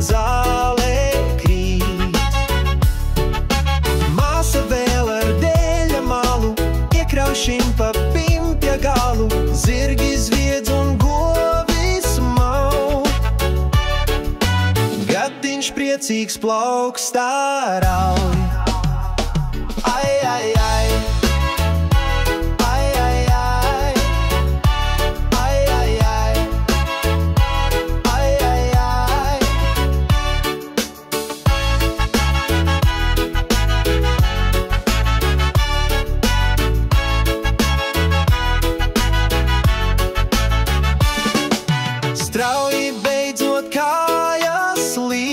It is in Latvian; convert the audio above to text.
zālē krīt. Māsa vēl ar dēļa malu, iekraušim pa pimpja galu, zirgi zviedz un govis mau. Gadiņš priecīgs plaukstā rauj. Ai, ai, ai. Ai, ai, ai. Ai, ai, ai. Ai, ai, ai. Strauji beidzot kājas līd.